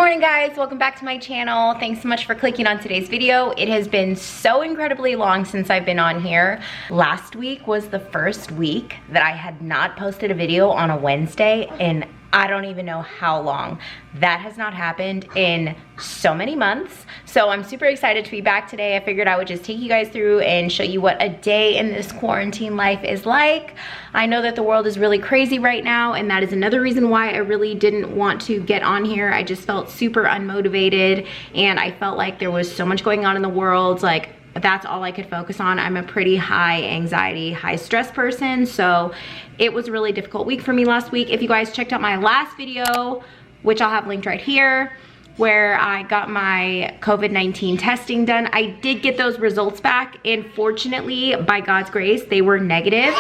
morning, guys. Welcome back to my channel. Thanks so much for clicking on today's video. It has been so incredibly long since I've been on here. Last week was the first week that I had not posted a video on a Wednesday, and I don't even know how long. That has not happened in so many months. So I'm super excited to be back today. I figured I would just take you guys through and show you what a day in this quarantine life is like. I know that the world is really crazy right now, and that is another reason why I really didn't want to get on here. I just felt super unmotivated, and I felt like there was so much going on in the world. Like, that's all I could focus on. I'm a pretty high anxiety, high stress person, so it was a really difficult week for me last week. If you guys checked out my last video, which I'll have linked right here, where I got my COVID-19 testing done, I did get those results back, and fortunately, by God's grace, they were negative.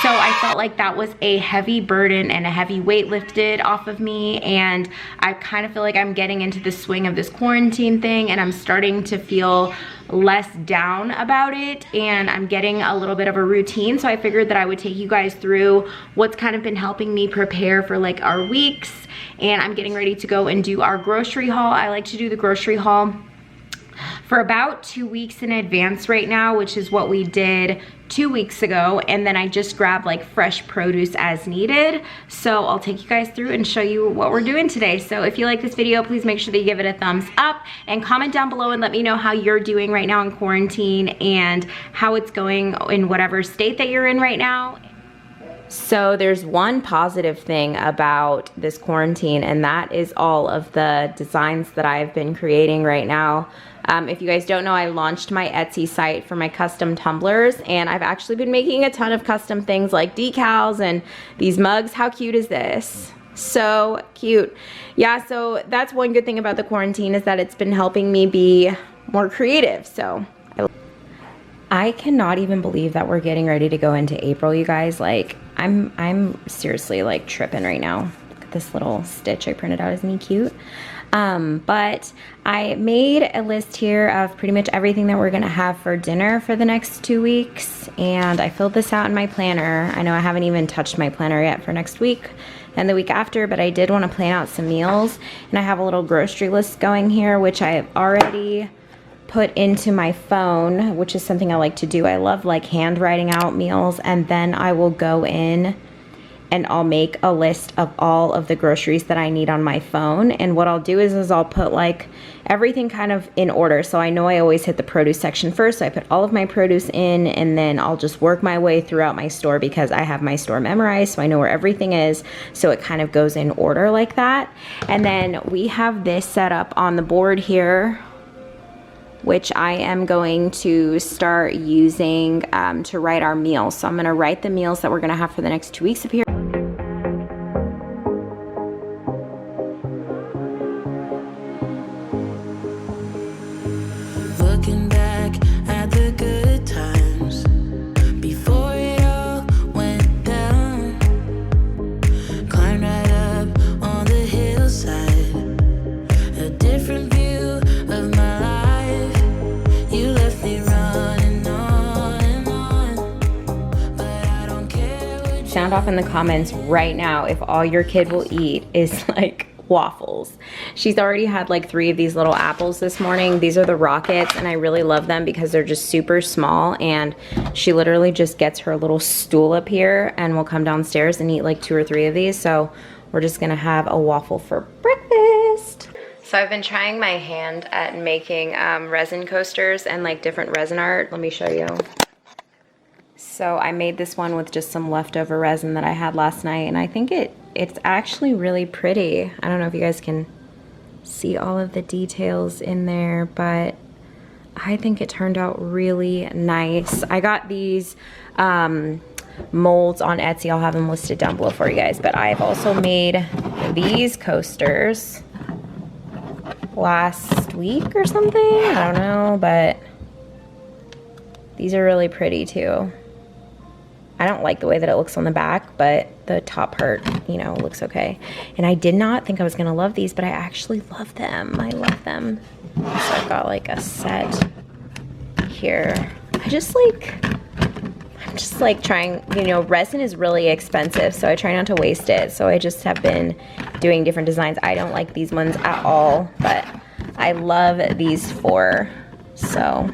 So I felt like that was a heavy burden and a heavy weight lifted off of me, and I kind of feel like I'm getting into the swing of this quarantine thing, and I'm starting to feel less down about it, and I'm getting a little bit of a routine. So I figured that I would take you guys through what's kind of been helping me prepare for like our weeks, and I'm getting ready to go and do our grocery haul. I like to do the grocery haul for about 2 weeks in advance right now, which is what we did 2 weeks ago, and then I just grab like fresh produce as needed. So I'll take you guys through and show you what we're doing today. So if you like this video, please make sure that you give it a thumbs up and comment down below and let me know how you're doing right now in quarantine and how it's going in whatever state that you're in right now. So there's one positive thing about this quarantine, and that is all of the designs that I've been creating right now. If you guys don't know, I launched my Etsy site for my custom tumblers, and I've actually been making a ton of custom things like decals and these mugs. How cute is this? So cute. Yeah, so that's one good thing about the quarantine, is that it's been helping me be more creative. So I cannot even believe that we're getting ready to go into April, you guys. Like, I'm seriously like tripping right now. Look at this little stitch I printed out. Isn't he cute? But I made a list here of pretty much everything that we're gonna have for dinner for the next 2 weeks, and I filled this out in my planner. I know I haven't even touched my planner yet for next week and the week after, but I did want to plan out some meals, and I have a little grocery list going here, which I've already put into my phone, which is something I like to do. I love like handwriting out meals, and then I will go in and I'll make a list of all of the groceries that I need on my phone. And what I'll do is I'll put like everything kind of in order. So I know I always hit the produce section first, so I put all of my produce in, and then I'll just work my way throughout my store because I have my store memorized, so I know where everything is. So it kind of goes in order like that. And then we have this set up on the board here, which I am going to start using to write our meals. So I'm gonna write the meals that we're gonna have for the next 2 weeks up here. Looking back at the good times before it all went down, climbed right up on the hillside, a different view of my life. You left me running on and on, but I don't care what. Sound off in the comments right now if all your kid will eat is like waffles. She's already had like 3 of these little apples this morning. These are the Rockets, and I really love them because they're just super small, and she literally just gets her little stool up here and will come downstairs and eat like 2 or 3 of these. So we're just gonna have a waffle for breakfast. So I've been trying my hand at making resin coasters and like different resin art. Let me show you. So I made this one with just some leftover resin that I had last night, and I think it's actually really pretty. I don't know if you guys can see all of the details in there, but I think it turned out really nice. I got these molds on Etsy. I'll have them listed down below for you guys, but I've also made these coasters last week or something. I don't know, but these are really pretty too. I don't like the way that it looks on the back, but the top part, you know, looks okay. And I did not think I was gonna love these, but I actually love them. I love them. So I've got like a set here. I just like, I'm just like trying, you know, resin is really expensive, so I try not to waste it. So I just have been doing different designs. I don't like these ones at all, but I love these 4. So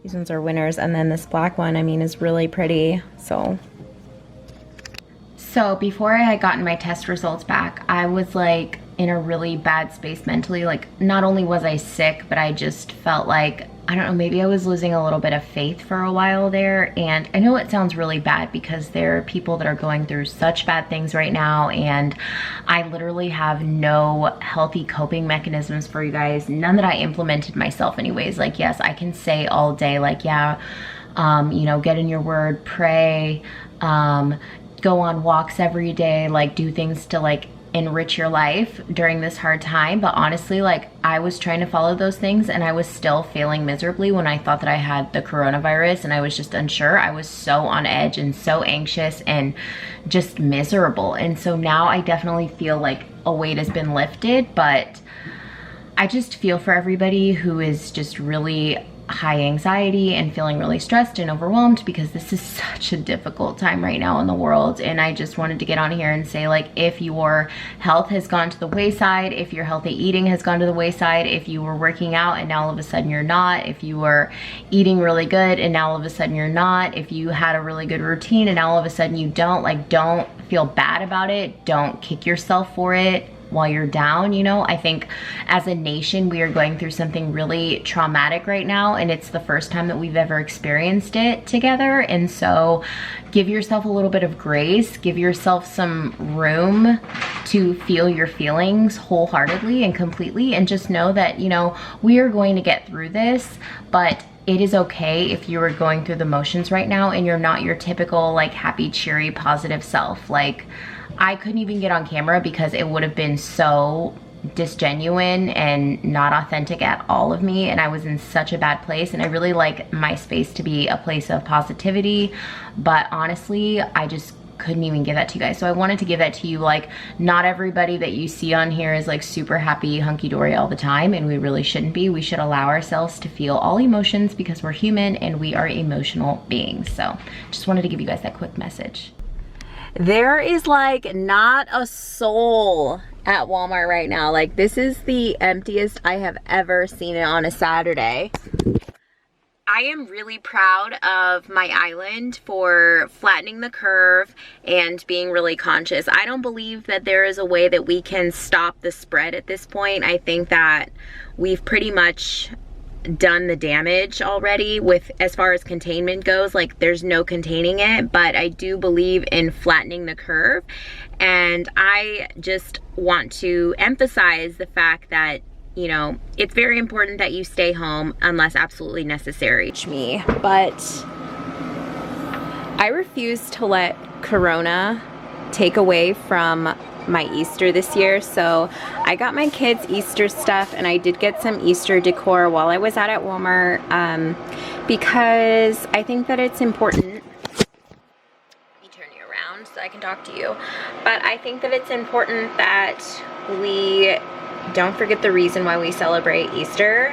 these ones are winners. And then this black one, I mean, is really pretty. So before I had gotten my test results back, I was like in a really bad space mentally. Like, not only was I sick, but I just felt like, I don't know, maybe I was losing a little bit of faith for a while there. And I know it sounds really bad because there are people that are going through such bad things right now, and I literally have no healthy coping mechanisms for you guys. None that I implemented myself anyways. Like, yes, I can say all day, like, yeah, you know, get in your word, pray, go on walks every day, like do things to like enrich your life during this hard time. But honestly, like, I was trying to follow those things and I was still failing miserably when I thought that I had the coronavirus, and I was just unsure. I was so on edge and so anxious and just miserable. And so now I definitely feel like a weight has been lifted, but I just feel for everybody who is just really high anxiety and feeling really stressed and overwhelmed, because this is such a difficult time right now in the world. And I just wanted to get on here and say, like, if your health has gone to the wayside, if your healthy eating has gone to the wayside, if you were working out and now all of a sudden you're not, if you were eating really good and now all of a sudden you're not, if you had a really good routine and now all of a sudden you don't, like, don't feel bad about it. Don't kick yourself for it while you're down. You know, I think as a nation we are going through something really traumatic right now, and it's the first time that we've ever experienced it together. And so give yourself a little bit of grace, give yourself some room to feel your feelings wholeheartedly and completely, and just know that, you know, we are going to get through this. But it is okay if you are going through the motions right now and you're not your typical like happy, cheery, positive self. Like, I couldn't even get on camera because it would have been so disgenuine and not authentic at all of me, and I was in such a bad place. And I really like my space to be a place of positivity, but honestly I just couldn't even give that to you guys. So I wanted to give that to you. Like, not everybody that you see on here is like super happy, hunky-dory all the time, and we really shouldn't be. We should allow ourselves to feel all emotions because we're human and we are emotional beings. So just wanted to give you guys that quick message. There is like not a soul at Walmart right now. Like, this is the emptiest I have ever seen it on a Saturday. I am really proud of my island for flattening the curve and being really conscious. I don't believe that there is a way that we can stop the spread at this point. I think that we've pretty much done the damage already with as far as containment goes. Like, there's no containing it, but I do believe in flattening the curve. And I just want to emphasize the fact that, you know, it's very important that you stay home unless absolutely necessary. But I refuse to let Corona take away from my Easter this year. So I got my kids Easter stuff, and I did get some Easter decor while I was out at Walmart, because I think that it's important. Let me turn you around so I can talk to you. But I think that it's important that we don't forget the reason why we celebrate Easter,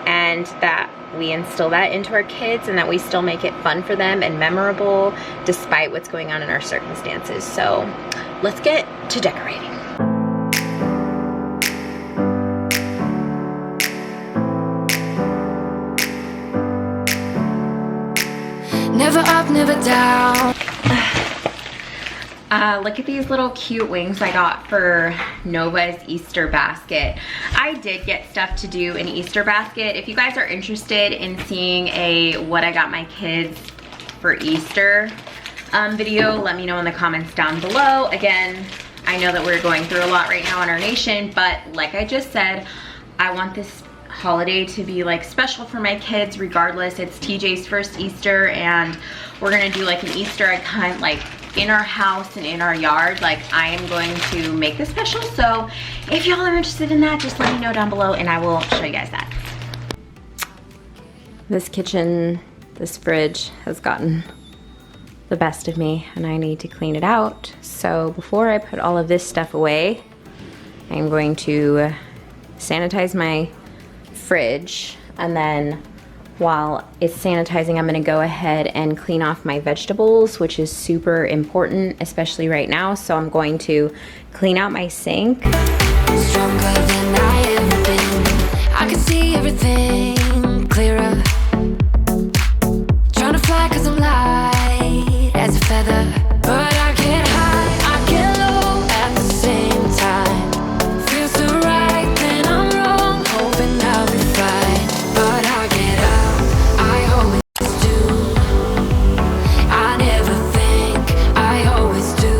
and that we instill that into our kids, and that we still make it fun for them and memorable despite what's going on in our circumstances. So let's get to decorating. Never up, never down. Look at these little cute wings I got for Nova's Easter basket. I did get stuff to do in Easter basket. If you guys are interested in seeing a what I got my kids for Easter video, let me know in the comments down below. Again, I know that we're going through a lot right now in our nation, but like I just said, I want this holiday to be like special for my kids regardless. It's TJ's first Easter, and we're gonna do like an Easter egg hunt like in our house and in our yard. Like, I am going to make this special. So if y'all are interested in that, just let me know down below and I will show you guys that. This kitchen, this fridge has gotten the best of me and I need to clean it out. So before I put all of this stuff away, I'm going to sanitize my fridge and then while it's sanitizing, I'm gonna go ahead and clean off my vegetables, which is super important, especially right now. So I'm going to clean out my sink. Stronger than I ever been. I can see everything clearer. Trying to fly 'cause I'm light as a feather. But I get high, I get low at the same time. Feels so right, then I'm wrong, hoping I'll be fine. But I get out, I always do. I never think, I always do.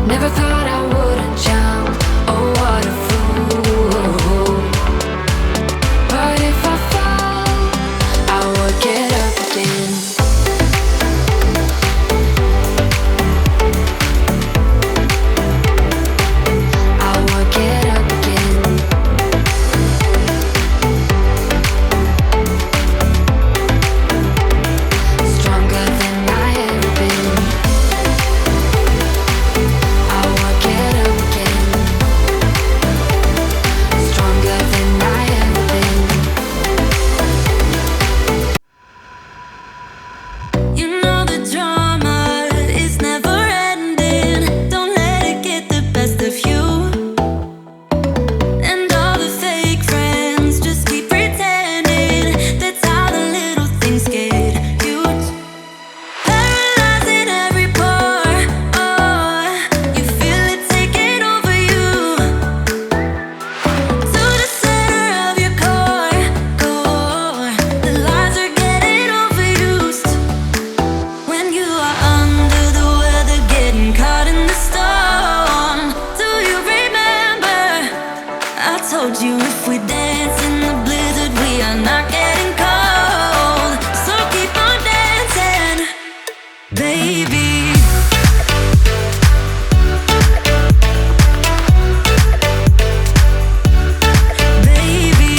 Never thought I wouldn't jump, oh what a fool. But if I fall, I would get up again. I would get up again. Stronger than I ever been. I would get up again. Stronger than I ever been. You know the drama is never ending. Don't let it get the best of you. And all the fake friends just keep pretending. That's how the little things get huge. Paralyzing every pore. Oh, you feel it taking over you. To the center of your core. The lies are getting overused. When you are under the weather, getting caught in the storm. Do you remember? I told you if we dance in the blizzard, we are not getting cold. So keep on dancing, baby. Baby.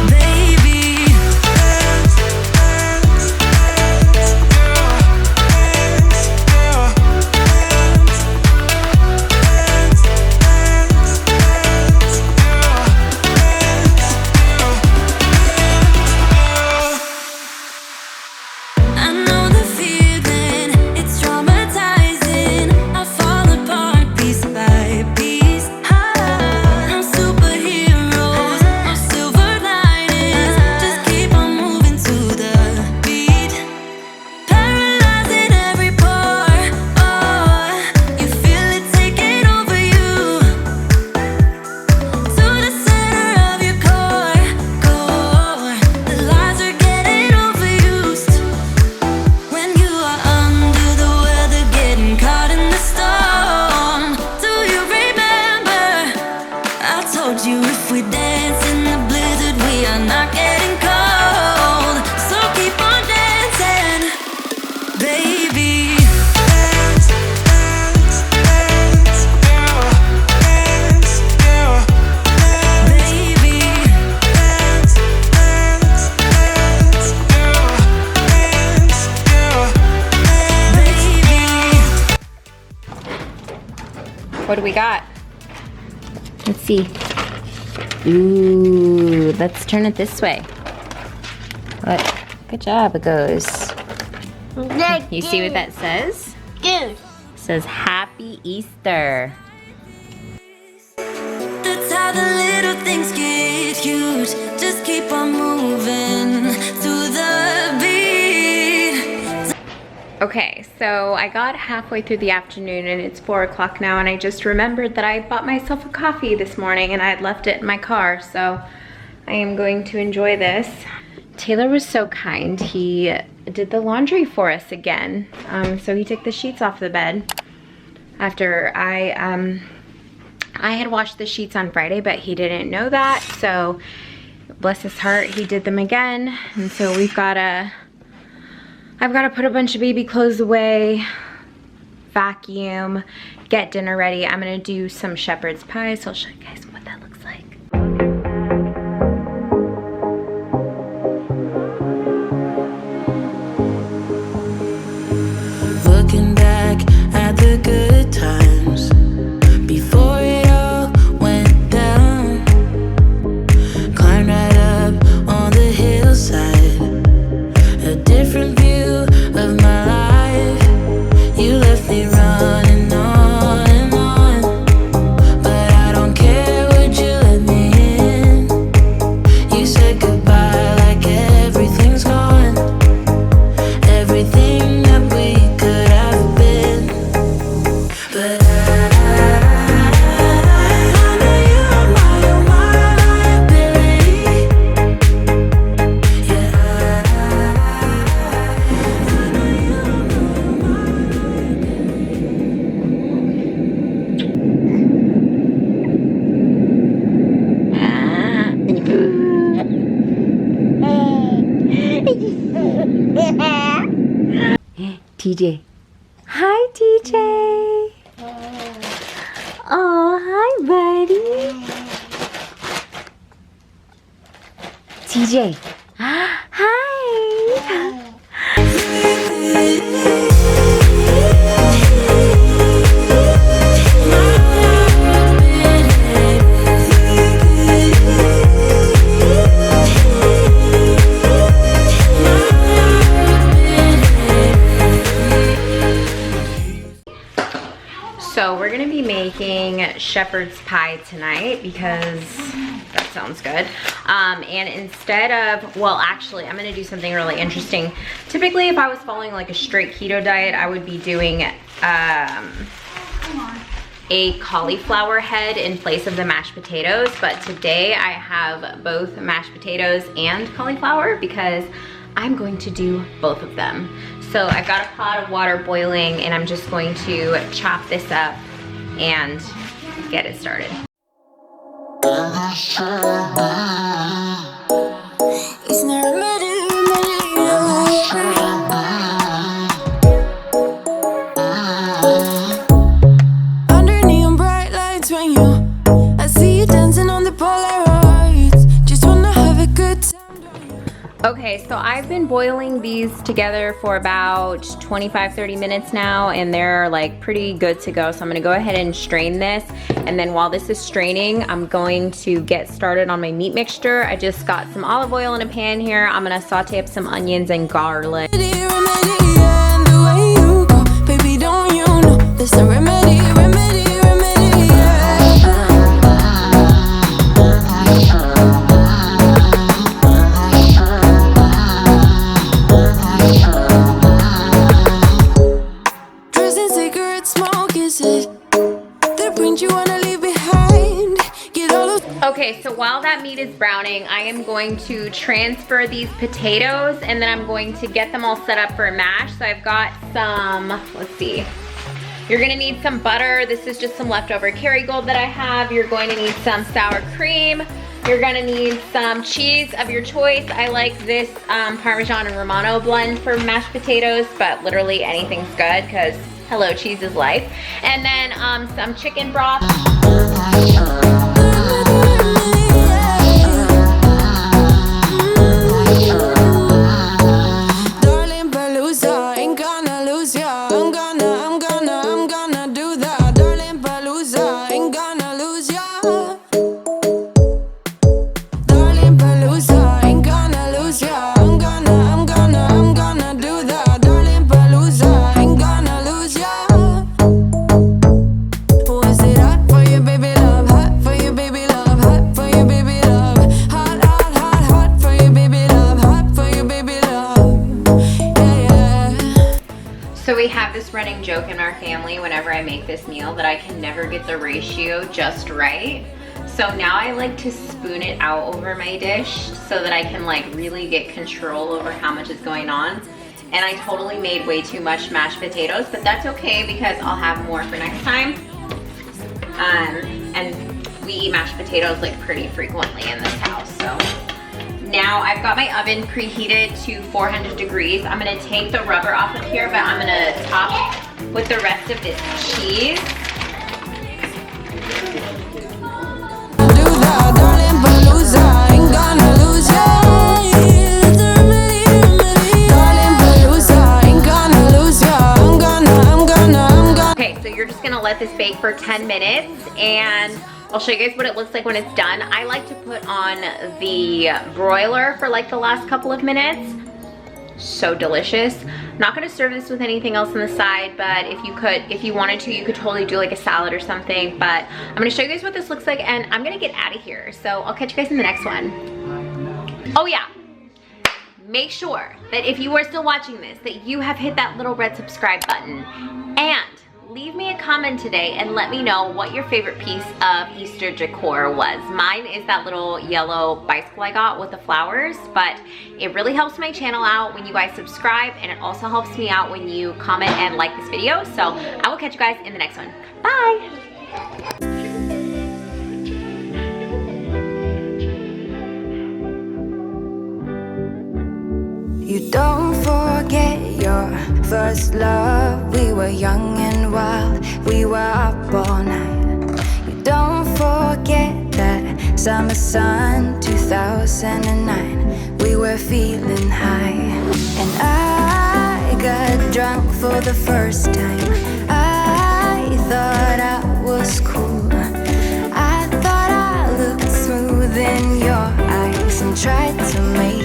Baby. I know the feeling, it's traumatizing. I fall apart piece by piece. No superheroes, no silver linings. Just keep on moving to the beat. Paralyzing every pore. Oh, you feel it taking over you. To the center of your core. The lies are getting overused. When you are under the weather, getting caught in the storm. Do you remember? I told you if we dance in the blizzard, we are not getting cold. So keep on dancing, baby. What do we got? Let's see. Ooh, let's turn it this way. Look, good job, it goes. You see what that says? It says Happy Easter. That's how the little things get huge. Just keep on moving to the beat. Okay, so I got halfway through the afternoon and it's 4 o'clock now, and I just remembered that I bought myself a coffee this morning and I had left it in my car, so I am going to enjoy this. Taylor was so kind. He did the laundry for us again. So he took the sheets off the bed after I had washed the sheets on Friday, but he didn't know that, so bless his heart, he did them again. And so I've got to put a bunch of baby clothes away, vacuum, get dinner ready. I'm gonna do some shepherd's pie, so I'll show you guys what that looks like. Looking back at the good times before it TJ. Hi, TJ. Oh, hi, buddy. TJ. Hi. So we're gonna be making shepherd's pie tonight because that sounds good. And instead of, well, actually, I'm gonna do something really interesting. Typically, if I was following like a straight keto diet, I would be doing a cauliflower head in place of the mashed potatoes. But today I have both mashed potatoes and cauliflower because I'm going to do both of them. So I've got a pot of water boiling and I'm just going to chop this up and get it started. Under neon bright lights when I see you dancing on the Polaroids. Just wanna have a good time. Okay, so I've been boiling these together for about 25-30 minutes now, and they're like pretty good to go. So I'm gonna go ahead and strain this, and then while this is straining, I'm going to get started on my meat mixture. I just got some olive oil in a pan here. I'm gonna saute up some onions and garlic. Baby, don't you know there's a remedy, remedy, remedy, Dressing cigarette smoke, is it the print you wanna leave behind? Get all those. Okay, so while that meat is browning, I am going to transfer these potatoes and then I'm going to get them all set up for a mash. So I've got some, let's see. You're gonna need some butter. This is just some leftover Kerrygold that I have. You're going to need some sour cream. You're gonna need some cheese of your choice. I like this Parmesan and Romano blend for mashed potatoes, but literally anything's good because hello, cheese is life. And then some chicken broth. Darling Palooza, ain't gonna lose ya. I'm gonna do that. Darling Palooza, ain't gonna lose ya. Darling Palooza, ain't gonna lose ya. I'm gonna do that. Darling Palooza, ain't gonna lose ya. Was it hot for you, baby love? Hot for you, baby love. Hot for you, baby love. Hot, hot, hot, hot for you, baby love. Hot for you, baby love. Yeah, yeah. So we have this running joke in our family whenever I make this meal that I can never get the ratio just right. So now I like to spoon it out over my dish so that I can like really get control over how much is going on. And I totally made way too much mashed potatoes, but that's okay because I'll have more for next time. And we eat mashed potatoes like pretty frequently in this house, so. Now I've got my oven preheated to 400 degrees. I'm gonna take the rubber off of here, but I'm gonna top with the rest of this cheese. Do that, darling Palooza, ain't gonna lose ya. Darling Palooza, ain't gonna lose ya. I'm gonna. Okay, so you're just gonna let this bake for 10 minutes and I'll show you guys what it looks like when it's done. I like to put on the broiler for like the last couple of minutes. So delicious. I'm not gonna serve this with anything else on the side, but if you wanted to, you could totally do like a salad or something. But I'm gonna show you guys what this looks like and I'm gonna get out of here. So I'll catch you guys in the next one. Oh yeah, make sure that if you are still watching this, that you have hit that little red subscribe button. And leave me a comment today and let me know what your favorite piece of Easter decor was. Mine is that little yellow bicycle I got with the flowers, but it really helps my channel out when you guys subscribe, and it also helps me out when you comment and like this video. So I will catch you guys in the next one. Bye. You don't forget your First love, we were young and wild. We were up all night. You don't forget that summer sun 2009. We were feeling high. And I got drunk for the first time. I thought I was cool. I thought I looked smooth in your eyes and tried to make